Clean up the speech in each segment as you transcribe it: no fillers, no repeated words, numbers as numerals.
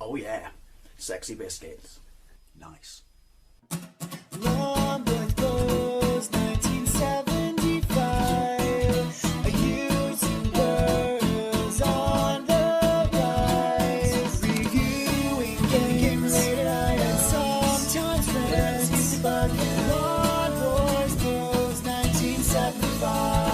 Oh yeah, sexy biscuits. Nice. Long boys blues, 1975. Using girls on the rise. Reviewing games late at night and sometimes friends. But Long boys blues, 1975.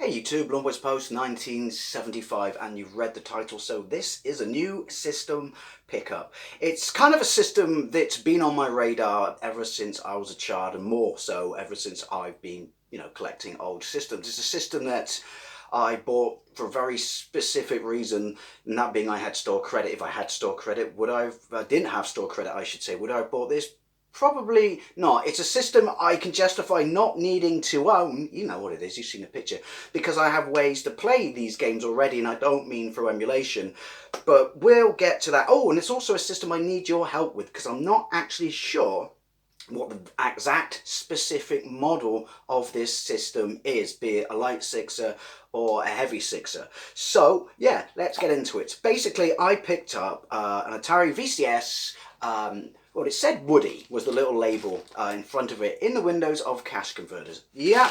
Hey YouTube, Long Boys Post 1975, and you've read the title, so this is a new system pickup. It's kind of a system that's been on my radar ever since I was a child, and more so ever since I've been, collecting old systems. It's a system that I bought for a very specific reason, and that being I had store credit. If I had store credit, didn't have store credit, I should say, would I have bought this? Probably not. It's a system I can justify not needing to own. You know what it is, you've seen the picture. Because I have ways to play these games already, and I don't mean through emulation. But we'll get to that. Oh, and it's also a system I need your help with, because I'm not actually sure what the exact specific model of this system is, be it a light sixer or a heavy sixer. So yeah, let's get into it. Basically, I picked up an ATARI VCS. Well, it said Woody was the little label in front of it in the windows of cash converters. Yeah,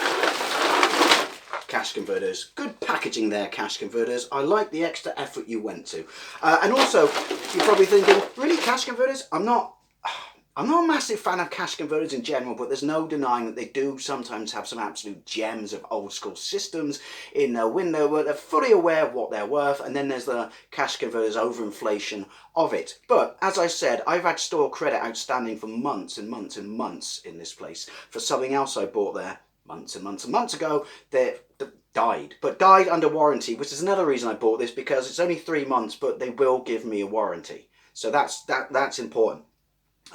cash converters. Good packaging there, cash converters. I like the extra effort you went to. And also, you're probably thinking, really, cash converters? I'm not a massive fan of cash converters in general, but there's no denying that they do sometimes have some absolute gems of old school systems in their window, but they're fully aware of what they're worth, and then there's the cash converters overinflation of it. But as I said, I've had store credit outstanding for months and months and months in this place for something else I bought there months and months and months ago that died under warranty, which is another reason I bought this, because it's only 3 months, but they will give me a warranty. So that's important.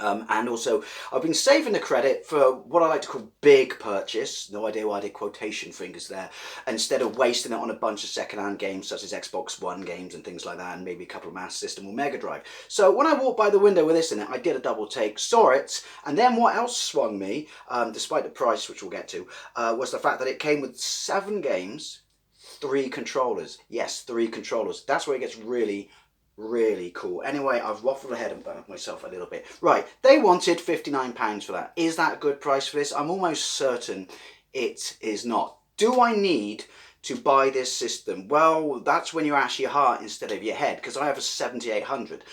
And also, I've been saving the credit for what I like to call big purchase. No idea why I did quotation fingers there. Instead of wasting it on a bunch of second-hand games such as Xbox One games and things like that, and maybe a couple of Master System or Mega Drive. So when I walked by the window with this in it, I did a double take, saw it, and then what else swung me, despite the price, which we'll get to, was the fact that it came with 7 games, 3 controllers. Yes, 3 controllers. That's where it gets really cool. Anyway, I've waffled ahead and burnt myself a little bit. Right, they wanted £59 for that. Is that a good price for this? I'm almost certain it is not. Do I need to buy this system? Well, that's when you ask your heart instead of your head, because I have a 7800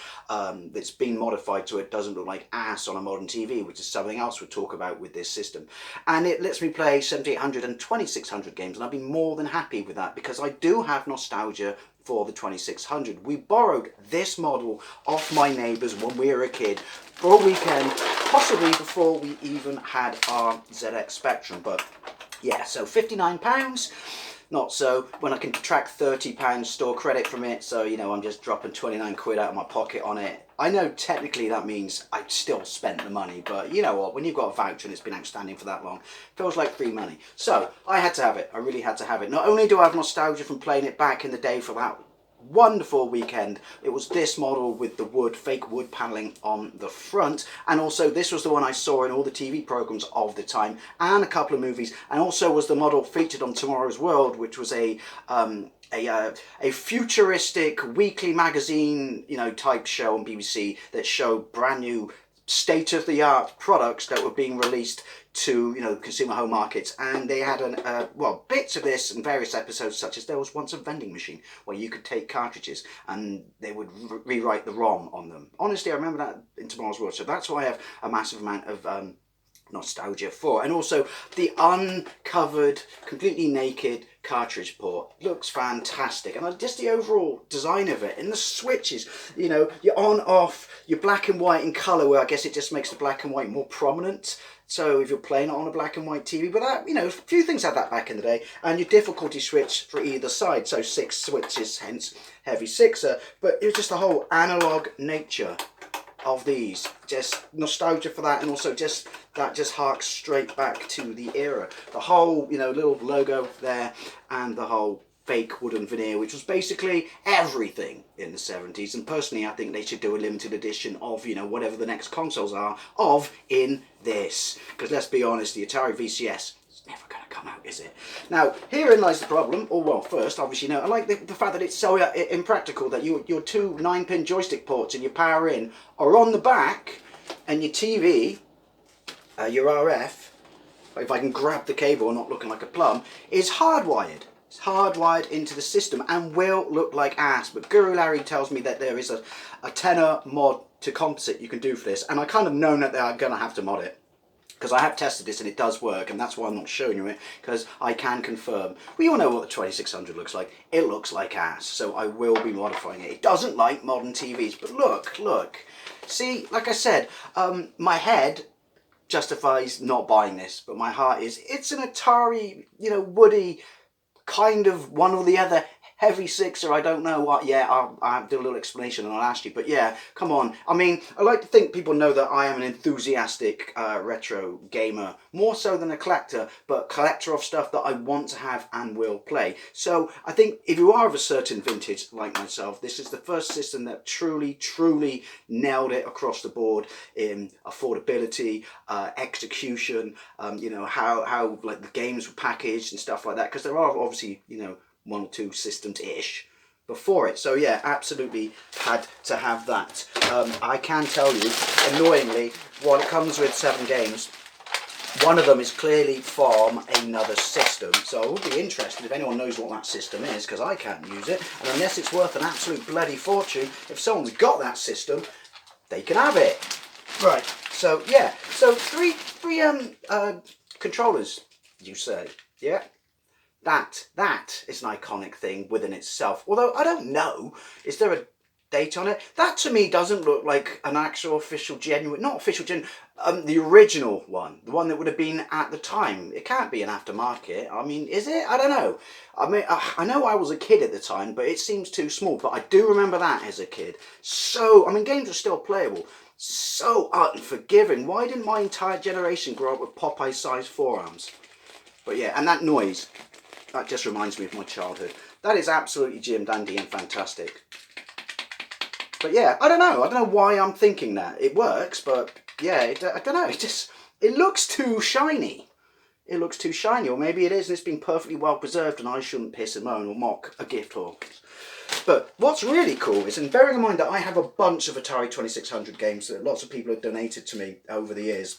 that's been modified so it doesn't look like ass on a modern TV, which is something else we'll talk about with this system. And it lets me play 7800 and 2600 games, and I've been more than happy with that, because I do have nostalgia for the 2600. We borrowed this model off my neighbours when we were a kid for a weekend, possibly before we even had our ZX Spectrum. But yeah, so £59, not so, when I can detract £30 store credit from it, so I'm just dropping 29 quid out of my pocket on it. I know technically that means I've still spent the money, but you know what, when you've got a voucher and it's been outstanding for that long, it feels like free money. So I had to have it. I really had to have it. Not only do I have nostalgia from playing it back in the day for that wonderful weekend, it was this model with the fake wood paneling on the front, and also this was the one I saw in all the TV programs of the time and a couple of movies, and also was the model featured on Tomorrow's World, which was a futuristic weekly magazine type show on BBC that showed brand new state-of-the-art products that were being released to consumer home markets, and they had bits of this in various episodes, such as there was once a vending machine where you could take cartridges and they would rewrite the ROM on them. Honestly, I remember that in Tomorrow's World, so that's why I have a massive amount of nostalgia for. And also the uncovered, completely naked cartridge port looks fantastic, and just the overall design of it, and the switches, your on off, your black and white in color, where I guess it just makes the black and white more prominent. So if you're playing it on a black and white TV, but that, a few things had that back in the day, and your difficulty switch for either side, so 6 switches, hence heavy sixer. But it was just the whole analog nature of these, just nostalgia for that, and also just harks straight back to the era. The whole little logo there, and the whole fake wooden veneer, which was basically everything in the 70s. And personally, I think they should do a limited edition of, you know, whatever the next consoles are of in this. Because let's be honest, the Atari VCS is never going to come out, is it? Now, herein lies the problem. Or, well, first, obviously, you know, I like the fact that it's so impractical that your two 9-pin joystick ports and your power in are on the back, and your TV, your RF, if I can grab the cable not looking like a plum, is hardwired. It's hardwired into the system and will look like ass. But Guru Larry tells me that there is a tenor mod to composite you can do for this, and I kind of know that they are going to have to mod it, because I have tested this and it does work, and that's why I'm not showing you it, because I can confirm. We all know what the 2600 looks like. It looks like ass, so I will be modifying it. It doesn't like modern TVs, but look. See, like I said, my head justifies not buying this, but my heart is, it's an Atari, you know, woody, kind of one or the other, heavy sixer, I don't know what. Yeah, I'll do a little explanation and I'll ask you, but yeah, come on. I mean, I like to think people know that I am an enthusiastic retro gamer, more so than a collector, but collector of stuff that I want to have and will play. So I think if you are of a certain vintage like myself, this is the first system that truly nailed it across the board in affordability, execution, you know, how like the games were packaged and stuff like that, because there are obviously, you know, 1 or 2 systems-ish before it. So yeah, absolutely had to have that. I can tell you, annoyingly, while it comes with 7 games, one of them is clearly from another system. So I would be interested if anyone knows what that system is, because I can't use it. And unless it's worth an absolute bloody fortune, if someone's got that system, they can have it. Right, so yeah. So three controllers, you say, yeah? That is an iconic thing within itself. Although, I don't know, is there a date on it? That to me doesn't look like an actual official genuine, not official genuine, the original one. The one that would have been at the time. It can't be an aftermarket. I mean, is it? I don't know. I mean, I know I was a kid at the time, but it seems too small. But I do remember that as a kid. So, I mean, games are still playable. So unforgiving. Why didn't my entire generation grow up with Popeye-sized forearms? But yeah, and that noise. That just reminds me of my childhood. That is absolutely Jim Dandy and fantastic. But yeah, I don't know why I'm thinking that. It works, but yeah, I don't know. It looks too shiny. It looks too shiny, or maybe it is and it's been perfectly well preserved and I shouldn't piss and moan or mock a gift horse. But what's really cool is, and bearing in mind that I have a bunch of Atari 2600 games that lots of people have donated to me over the years,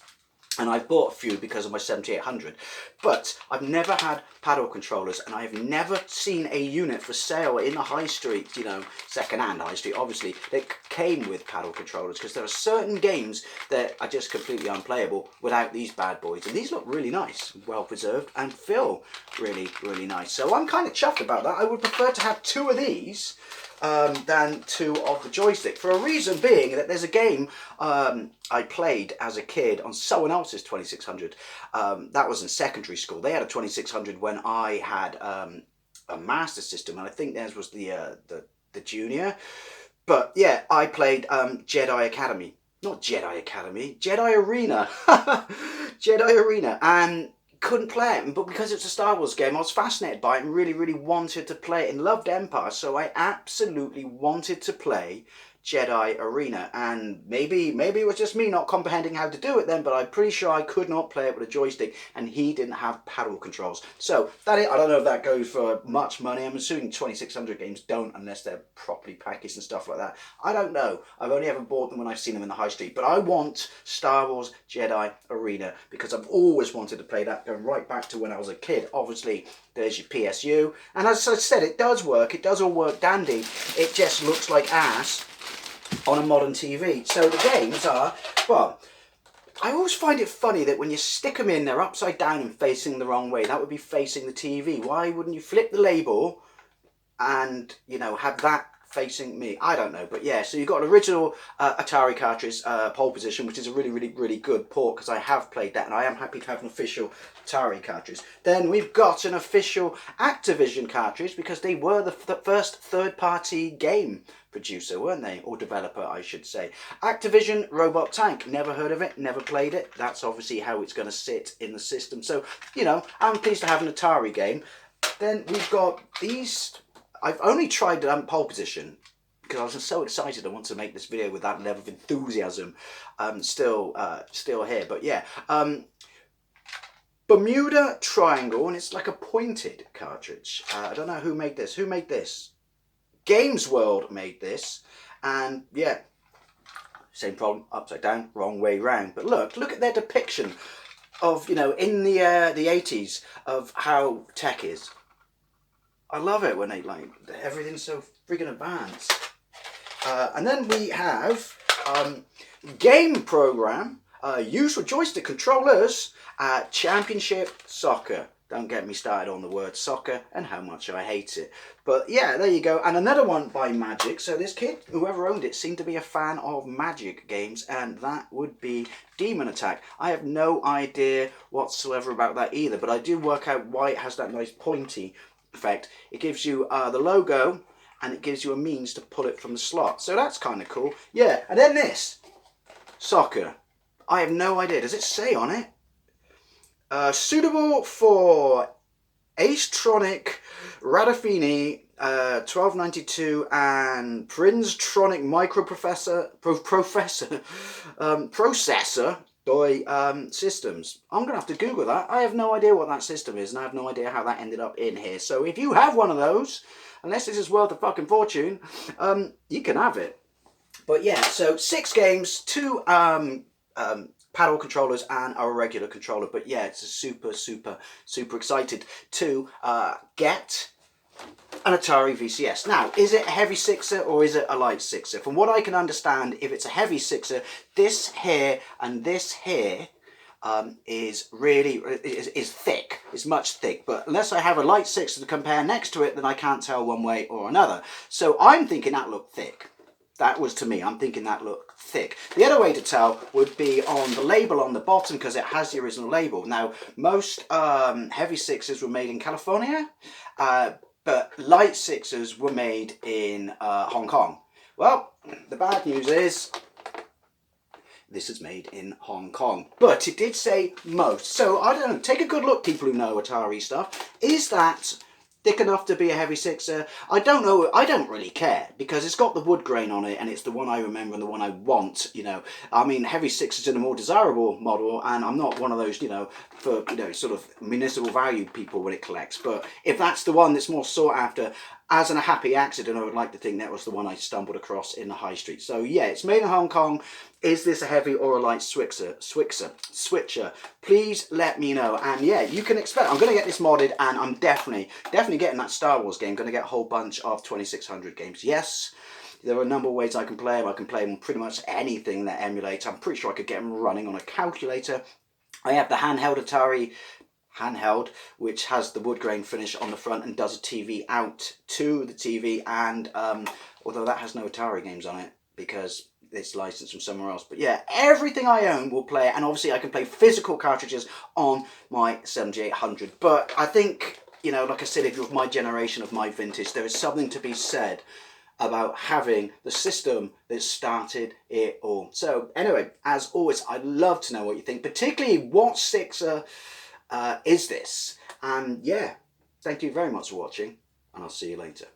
and I've bought a few because of my 7800, but I've never had paddle controllers, and I have never seen a unit for sale in the high street, you know, second-hand high street, obviously, that came with paddle controllers, because there are certain games that are just completely unplayable without these bad boys, and these look really nice, well preserved, and feel really nice. So I'm kind of chuffed about that. I would prefer to have 2 of these than 2 of the joystick, for a reason being that there's a game I played as a kid on someone else's 2600. That was in secondary school. They had a 2600 when I had a Master System, and I think theirs was the Junior. But yeah, I played Jedi Academy. Not Jedi Academy, Jedi Arena. Jedi Arena, and couldn't play it, but because it's a Star Wars game, I was fascinated by it and really wanted to play it, and loved Empire, so I absolutely wanted to play Jedi Arena. And maybe it was just me not comprehending how to do it then, but I'm pretty sure I could not play it with a joystick, and he didn't have paddle controls. So I don't know if that goes for much money. I'm assuming 2600 games don't, unless they're properly packaged and stuff like that. I don't know. I've only ever bought them when I've seen them in the high street, but I want Star Wars Jedi Arena because I've always wanted to play that, going right back to when I was a kid. Obviously, there's your PSU, and as I said, it does work. It does all work dandy. It just looks like ass on a modern TV. So the games are, well, I always find it funny that when you stick them in, they're upside down and facing the wrong way. That would be facing the TV. Why wouldn't you flip the label and, you know, have that facing me? I don't know, but yeah, so you've got an original Atari cartridge, Pole Position, which is a really good port, because I have played that, and I am happy to have an official Atari cartridge. Then we've got an official Activision cartridge, because they were the first third-party game producer, weren't they? Or developer, I should say. Activision Robot Tank. Never heard of it, never played it. That's obviously how it's going to sit in the system. So, you know, I'm pleased to have an Atari game. Then we've got these. I've only tried pole position because I was so excited. I want to make this video with that level of enthusiasm. Still here, but yeah. Bermuda Triangle, and it's like a pointed cartridge. I don't know who made this. Who made this? Games World made this, and yeah, same problem, upside down, wrong way round. But look at their depiction of, you know, in the 80s of how tech is. I love it when they like everything's so freaking advanced. And then we have game program used for joystick controllers. Championship Soccer. Don't get me started on the word soccer and how much I hate it. But yeah, there you go. And another one by Magic. So this kid, whoever owned it, seemed to be a fan of Magic games, and that would be Demon Attack. I have no idea whatsoever about that either, but I do work out why it has that nice pointy effect. It gives you the logo, and it gives you a means to pull it from the slot. So that's kind of cool. Yeah, and then this. Soccer. I have no idea. Does it say on it? Suitable for Acetronic, Radafini, 1292 and Princetronic processor systems. I'm going to have to Google that. I have no idea what that system is, and I have no idea how that ended up in here. So if you have one of those, unless this is worth a fucking fortune, you can have it. But yeah, so 6 games, 2 paddle controllers and a regular controller. But yeah, it's a super excited to get an Atari VCS. Now, is it a heavy sixer or is it a light sixer? From what I can understand, if it's a heavy sixer, this here and this here is really is thick. It's much thick, but unless I have a light sixer to compare next to it, then I can't tell one way or another. So I'm thinking that looked thick. That was to me. I'm thinking that looked thick. The other way to tell would be on the label on the bottom, because it has the original label. Now, most heavy sixers were made in California, but light sixers were made in Hong Kong. Well, the bad news is this is made in Hong Kong, but it did say most. So I don't know. Take a good look, people who know Atari stuff. Is that thick enough to be a heavy sixer? I don't know. I don't really care, because it's got the wood grain on it, and it's the one I remember and the one I want, you know. I mean, heavy sixers in a more desirable model, and I'm not one of those, you know, for, you know, sort of municipal value people when it collects. But if that's the one that's more sought after, as a happy accident, I would like to think that was the one I stumbled across in the high street. So yeah, it's made in Hong Kong. Is this a heavy or a light switcher? Please let me know. And yeah, you can expect, I'm going to get this modded, and I'm definitely getting that Star Wars game. Going to get a whole bunch of 2600 games. Yes, there are a number of ways I can play them. I can play them on pretty much anything that emulates. I'm pretty sure I could get them running on a calculator. I have the handheld Atari which has the wood grain finish on the front and does a TV out to the TV, and although that has no Atari games on it because it's licensed from somewhere else. But yeah, everything I own will play it, and obviously I can play physical cartridges on my 7800. But I think, you know, like I said, if you're of my generation, of my vintage, there is something to be said about having the system that started it all. So anyway, as always, I'd love to know what you think, particularly what sixer is this? And yeah, thank you very much for watching, and I'll see you later.